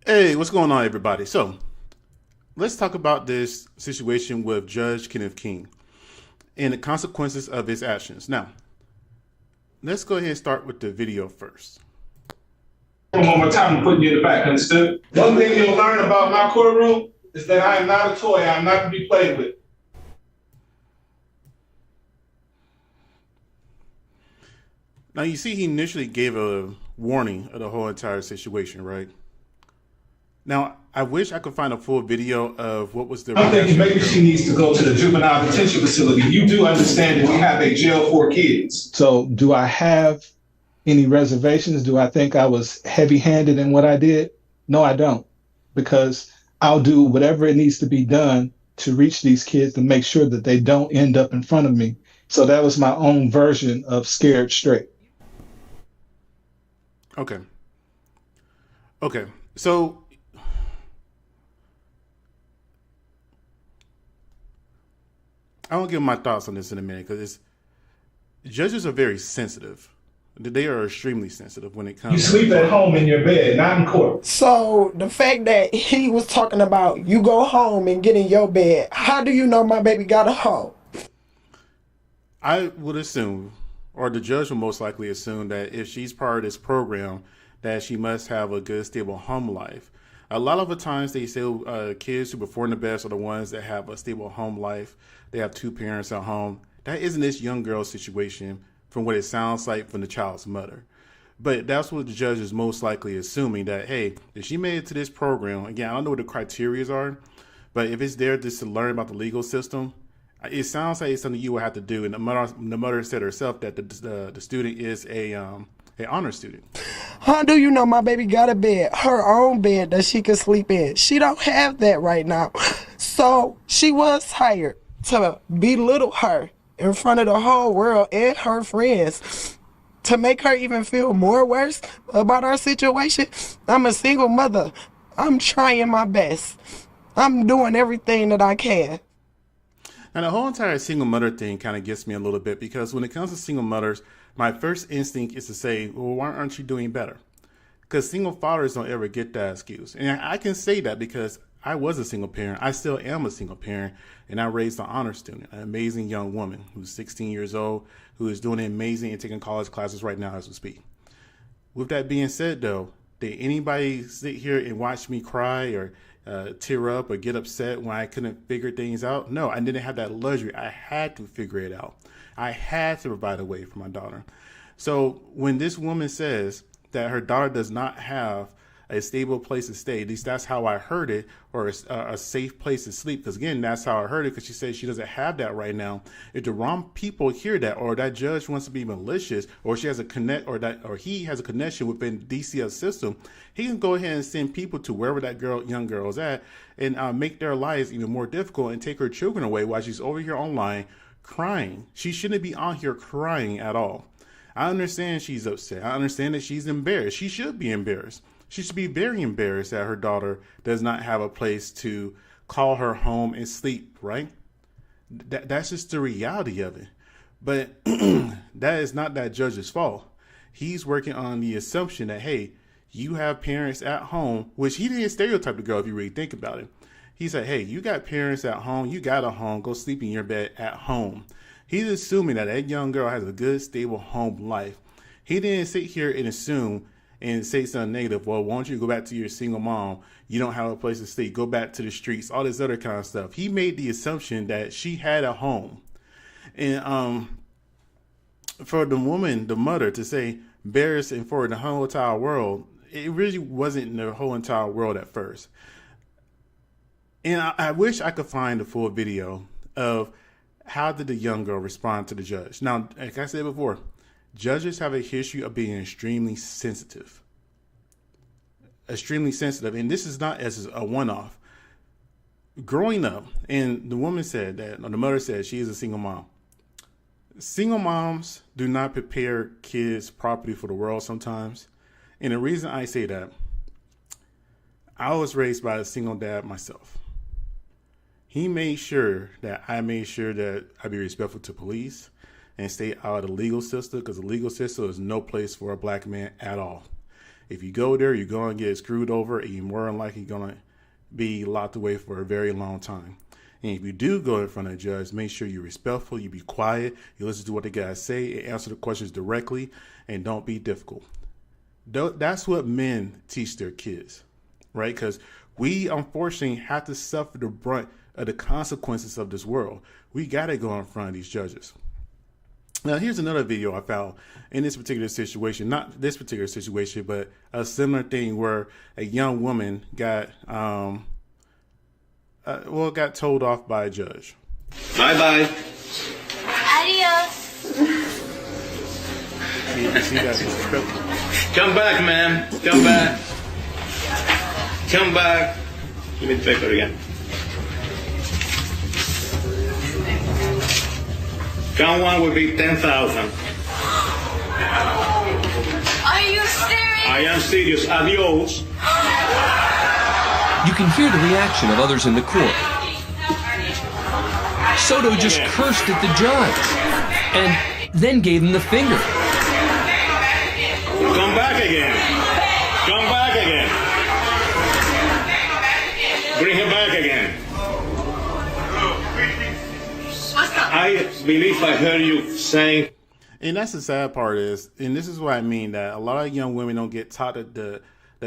Hey, what's going on, everybody? So, let's talk about this situation with Judge Kenneth King and the consequences of his actions. Now, let's go ahead and start with the video first. One more time, I'm putting you in the back, understood? One thing you'll learn about my courtroom is that I am not a toy. I am not to be played with. Now, you see, he initially gave a warning of the whole entire situation, right? Now, I wish I could find a full video of what was the. I'm thinking maybe she needs to go to the juvenile detention facility. You do understand that we have a jail for kids. So, do I have any reservations? Do I think I was heavy handed in what I did? No, I don't, because I'll do whatever it needs to be done to reach these kids and make sure that they don't end up in front of me. So, that was my own version of scared straight. Okay. Okay. So, I will give my thoughts on this in a minute because judges are very sensitive. They are extremely sensitive when it comes. You sleep at home in your bed, not in court. So the fact that he was talking about you go home and get in your bed, how do you know my baby got a home? I would assume, or the judge will most likely assume, that if she's part of this program, that she must have a good, stable home life. A lot of the times they say kids who perform the best are the ones that have a stable home life. They have two parents at home. That isn't this young girl's situation from what it sounds like from the child's mother. But that's what the judge is most likely assuming, that, hey, if she made it to this program, again, I don't know what the criteria are, but if it's there just to learn about the legal system, it sounds like it's something you would have to do. And the mother said herself that the student is a honor student. How do you know my baby got a bed, her own bed that she can sleep in? She don't have that right now. So she was hired to belittle her in front of the whole world and her friends to make her even feel more worse about our situation. I'm a single mother. I'm trying my best. I'm doing everything that I can. And the whole entire single mother thing kind of gets me a little bit, because when it comes to single mothers, my first instinct is to say, well, why aren't you doing better? Because single fathers don't ever get that excuse. And I can say that because I was a single parent. I still am a single parent. And I raised an honor student, an amazing young woman who's 16 years old, who is doing amazing and taking college classes right now as we speak. With that being said, though, did anybody sit here and watch me cry or tear up or get upset when I couldn't figure things out? No, I didn't have that luxury. I had to figure it out. I had to provide a way for my daughter. So when this woman says that her daughter does not have a stable place to stay, at least that's how I heard it, or a safe place to sleep, because again, that's how I heard it, because she says she doesn't have that right now. If the wrong people hear that, or that judge wants to be malicious, or she has a connect, or he has a connection within DCF system, he can go ahead and send people to wherever that young girl is at, and make their lives even more difficult and take her children away while she's over here online crying. She shouldn't be on here crying at all. I understand she's upset. I understand that she's embarrassed. She should be embarrassed. She should be very embarrassed that her daughter does not have a place to call her home and sleep, right? That's just the reality of it. But that is not that judge's fault. He's working on the assumption that, hey, you have parents at home, which he didn't stereotype the girl if you really think about it. He said, hey, you got parents at home, you got a home, go sleep in your bed at home. He's assuming that that young girl has a good, stable home life. He didn't sit here and assume and say something negative. Well, why don't you go back to your single mom? You don't have a place to stay. Go back to the streets, all this other kind of stuff. He made the assumption that she had a home. And for the woman, the mother, to say embarrassing for the whole entire world, it really wasn't the whole entire world at first. And I wish I could find the full video of how did the young girl respond to the judge. Now, like I said before, judges have a history of being extremely sensitive. Extremely sensitive. And this is not as a one-off. Growing up, and the woman said that, or the mother said she is a single mom. Single moms do not prepare kids properly for the world sometimes. And the reason I say that, I was raised by a single dad myself. He made sure that I made sure that I be respectful to police and stay out of the legal system, because the legal system is no place for a black man at all. If you go there, you're going to get screwed over, and you're more than likely going to be locked away for a very long time. And if you do go in front of a judge, make sure you're respectful, you be quiet, you listen to what the guys say, and answer the questions directly, and don't be difficult. That's what men teach their kids, right? Because we unfortunately have to suffer the brunt of the consequences of this world. We got to go in front of these judges. Now, here's another video I found in this particular situation, not this particular situation, but a similar thing where a young woman got told off by a judge. Bye-bye. Adios. See that disrespectful. Come back, man. Come back. Come back. Give me the paper again. Count one will be 10,000. Are you serious? I am serious. Adios. You can hear the reaction of others in the court. Soto just cursed at the judge and then gave him the finger. Come back again. Come back again. Bring him back again. I believe I heard you saying. And that's the sad part is, and this is what I mean, that a lot of young women don't get taught the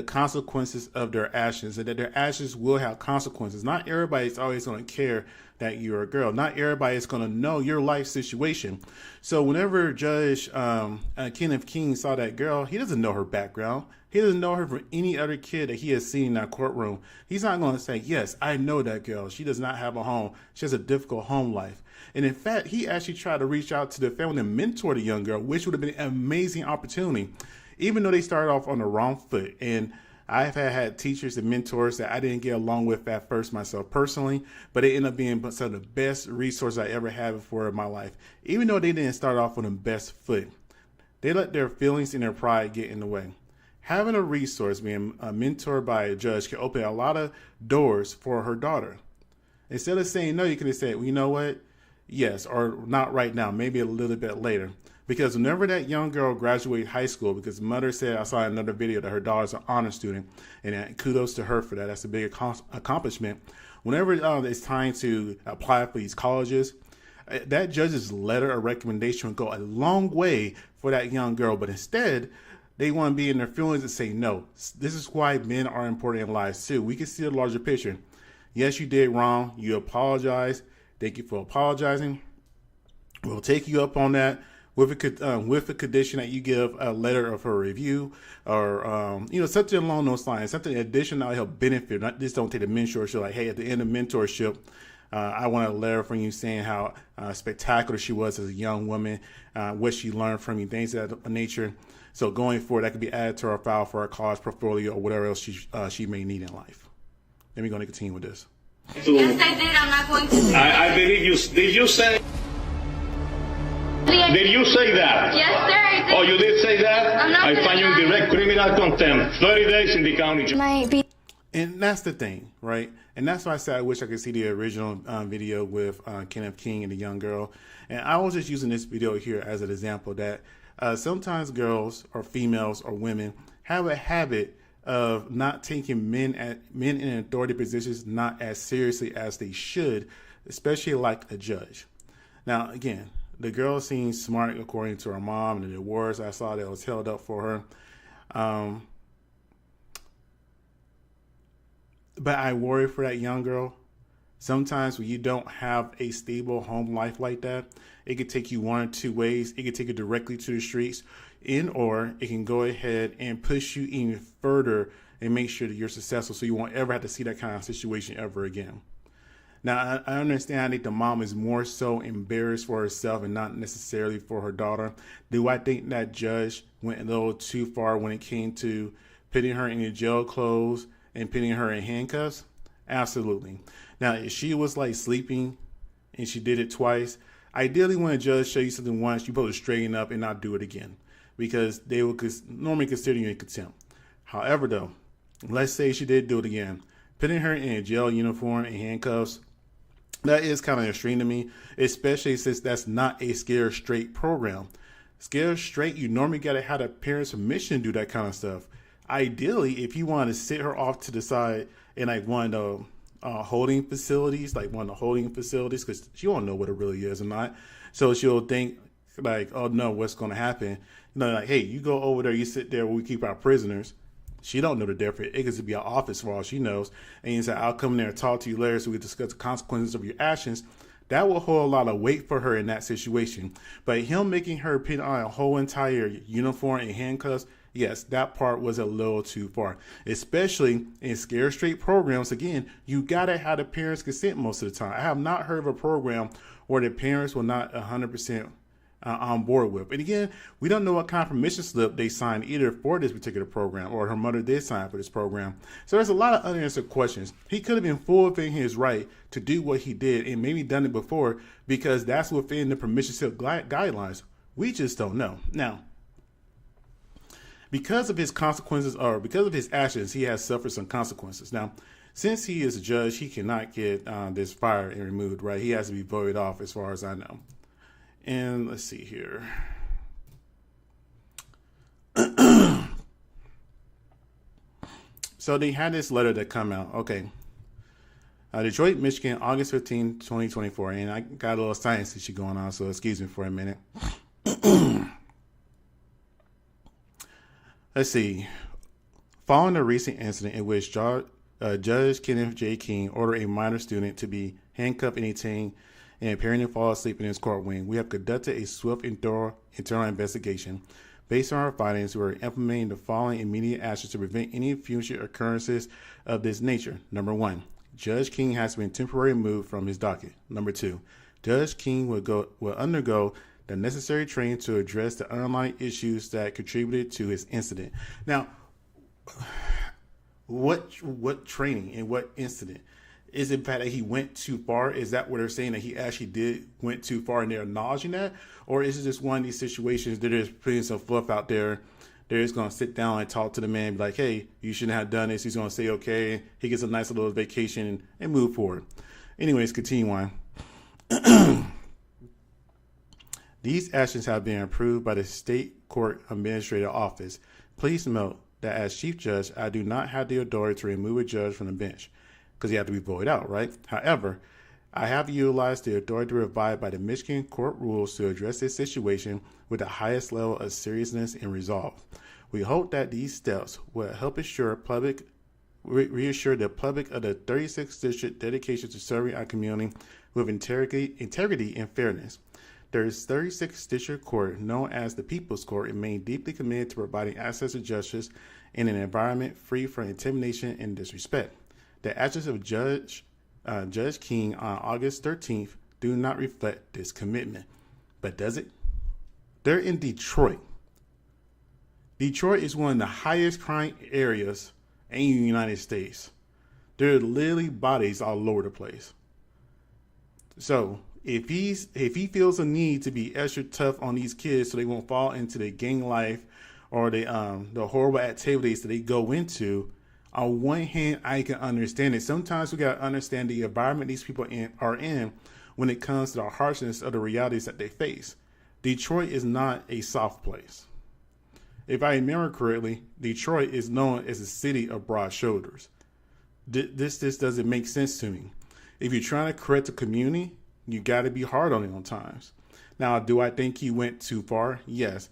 consequences of their actions, and that their actions will have consequences. Not everybody's always going to care that you're a girl. Not everybody is going to know your life situation. So whenever Judge Kenneth King saw that girl, he doesn't know her background. He doesn't know her from any other kid that he has seen in that courtroom. He's not going to say, yes, I know that girl. She does not have a home. She has a difficult home life. And in fact, he actually tried to reach out to the family and mentor the young girl, which would have been an amazing opportunity, even though they started off on the wrong foot. And I've had teachers and mentors that I didn't get along with at first myself personally, but they ended up being some of the best resources I ever had before in my life. Even though they didn't start off on the best foot, they let their feelings and their pride get in the way. Having a resource, being a mentor by a judge, can open a lot of doors for her daughter. Instead of saying no, you could have said, well, you know what? Yes, or not right now, maybe a little bit later. Because whenever that young girl graduated high school, because the mother said, I saw another video that her daughter's an honor student, and kudos to her for that. That's a big accomplishment. Whenever it's time to apply for these colleges, that judge's letter or recommendation would go a long way for that young girl. But instead, they want to be in their feelings and say, no, this is why men are important in lives too. We can see the larger picture. Yes, you did wrong. You apologize. Thank you for apologizing. We'll take you up on that with a condition that you give a letter of her review or, something along those lines, something additional that will help benefit. Not just don't take the mentorship like, hey, at the end of mentorship, I want a letter from you saying how spectacular she was as a young woman, what she learned from you, things of that nature. So going forward, that could be added to our file for our college portfolio or whatever else she may need in life. Then we're going to continue with this. Yes, I did. I'm not going to. I believe you. Did you say? Did you say that? Yes, sir. I did. Oh, you did say that? I'm not I gonna find you in lie. direct criminal contempt. 30 days in the county jail. Might be. And that's the thing, right? And that's why I said I wish I could see the original video with Kenneth King and the young girl. And I was just using this video here as an example that sometimes girls or females or women have a habit of not taking men in authority positions not as seriously as they should, especially like a judge. Now, again, the girl seems smart according to her mom and the awards I saw that was held up for her. But I worry for that young girl. Sometimes when you don't have a stable home life like that, it could take you one or two ways. It could take you directly to the streets, or it can go ahead and push you even further and make sure that you're successful so you won't ever have to see that kind of situation ever again. Now, I understand I think the mom is more so embarrassed for herself and not necessarily for her daughter. Do I think that judge went a little too far when it came to putting her in the jail clothes and putting her in handcuffs? Absolutely. Now, if she was like sleeping and she did it twice, ideally when a judge shows you something once, you're supposed to straighten up and not do it again because they will normally consider you in contempt. However, though, let's say she did do it again. Putting her in a jail uniform and handcuffs, that is kind of extreme to me, especially since that's not a Scared Straight program. Scared Straight, you normally got to have the parents' permission to do that kind of stuff. ideally, if you want to sit her off to the side in like one of the holding facilities, because she won't know what it really is or not. So she'll think like, oh no, what's going to happen? Like, hey, you go over there, you sit there where we keep our prisoners. She don't know the difference. It could be an office for all she knows. And you say, I'll come there and talk to you later so we can discuss the consequences of your actions. That will hold a lot of weight for her in that situation. But him making her put on a whole entire uniform and handcuffs, yes, that part was a little too far. Especially in scare straight programs. Again, you got to have the parents' consent most of the time. I have not heard of a program where the parents were not 100% on board with. And again, we don't know what kind of permission slip they signed either for this particular program or her mother did sign for this program. So there's a lot of unanswered questions. He could have been full within his right to do what he did and maybe done it before because that's within the permission slip guidelines. We just don't know. Now, because of his consequences or because of his actions, he has suffered some consequences. Now, since he is a judge, he cannot get this fired and removed, right? He has to be voted off as far as I know. And let's see here. So they had this letter that come out. Okay. Detroit, Michigan, August 15, 2024. And I got a little science issue going on, so excuse me for a minute. Let's see. Following a recent incident in which Judge Kenneth J. King ordered a minor student to be handcuffed and detained and appearing to fall asleep in his court wing, we have conducted a swift and thorough internal investigation. Based on our findings, we are implementing the following immediate actions to prevent any future occurrences of this nature. Number 1, Judge King has been temporarily removed from his docket. Number 2, Judge King will undergo the necessary training to address the underlying issues that contributed to his incident. Now, what training and what incident? Is it the fact that he went too far? Is that what they're saying, that he actually went too far and they're acknowledging that? Or is it just one of these situations that they're just putting some fluff out there? They're just going to sit down and talk to the man, be like, hey, you shouldn't have done this. He's going to say, okay. He gets a nice little vacation and move forward. Anyways, continue on. These actions have been approved by the State Court Administrative Office. Please note that as Chief Judge, I do not have the authority to remove a judge from the bench, because you have to be voted out, right? However, I have utilized the authority to abide by the Michigan court rules to address this situation with the highest level of seriousness and resolve. We hope that these steps will help reassure the public of the 36th District dedication to serving our community with integrity and fairness. The 36th District Court, known as the People's Court, remains deeply committed to providing access to justice in an environment free from intimidation and disrespect. The actions of Judge King on August 13th do not reflect this commitment. But does it? They're in Detroit. Detroit is one of the highest crime areas in the United States. There are literally bodies all over the place. So if he feels a need to be extra tough on these kids so they won't fall into the gang life or the horrible activities that they go into, on one hand, I can understand it. Sometimes we got to understand the environment these people are in when it comes to the harshness of the realities that they face. Detroit is not a soft place. If I remember correctly, Detroit is known as a city of broad shoulders. This doesn't make sense to me. If you're trying to correct the community, you got to be hard on it on times. Now, do I think he went too far? Yes.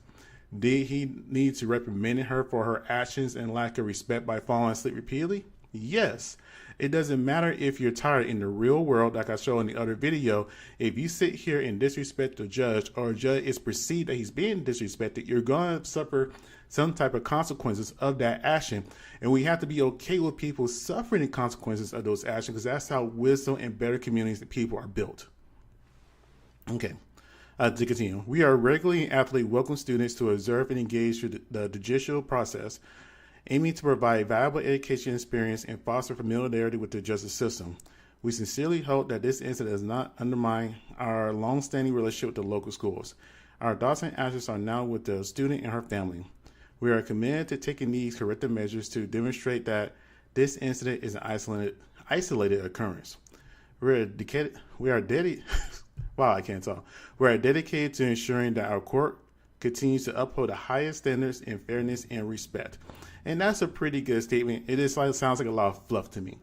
Did he need to reprimand her for her actions and lack of respect by falling asleep repeatedly? Yes. It doesn't matter if you're tired in the real world, like I showed in the other video. If you sit here and disrespect a judge, or a judge is perceived that he's being disrespected, you're going to suffer some type of consequences of that action. And we have to be okay with people suffering the consequences of those actions, because that's how wisdom and better communities and people are built. Okay. To continue, we are regularly and actively welcome students to observe and engage through the judicial process, aiming to provide valuable education experience and foster familiarity with the justice system. We sincerely hope that this incident does not undermine our long-standing relationship with the local schools. Our thoughts and actions are now with the student and her family. We are committed to taking these corrective measures to demonstrate that this incident is an isolated occurrence. We are dedicated to ensuring that our court continues to uphold the highest standards in fairness and respect. And that's a pretty good statement. It is like, sounds like a lot of fluff to me.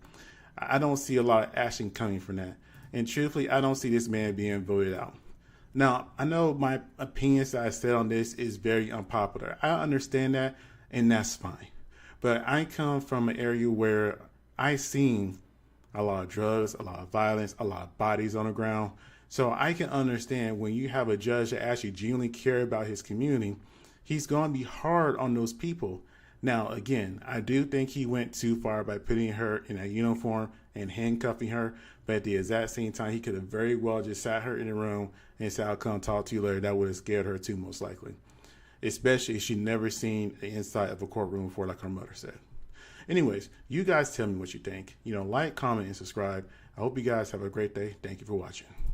I don't see a lot of action coming from that. And truthfully, I don't see this man being voted out. Now, I know my opinions that I said on this is very unpopular. I understand that, and that's fine. But I come from an area where I've seen a lot of drugs, a lot of violence, a lot of bodies on the ground. So I can understand when you have a judge that actually genuinely cares about his community, he's going to be hard on those people. Now, again, I do think he went too far by putting her in a uniform and handcuffing her. But at the exact same time, he could have very well just sat her in the room and said, I'll come talk to you later. That would have scared her too, most likely. Especially if she'd never seen the inside of a courtroom before, like her mother said. Anyways, you guys tell me what you think. Like, comment, and subscribe. I hope you guys have a great day. Thank you for watching.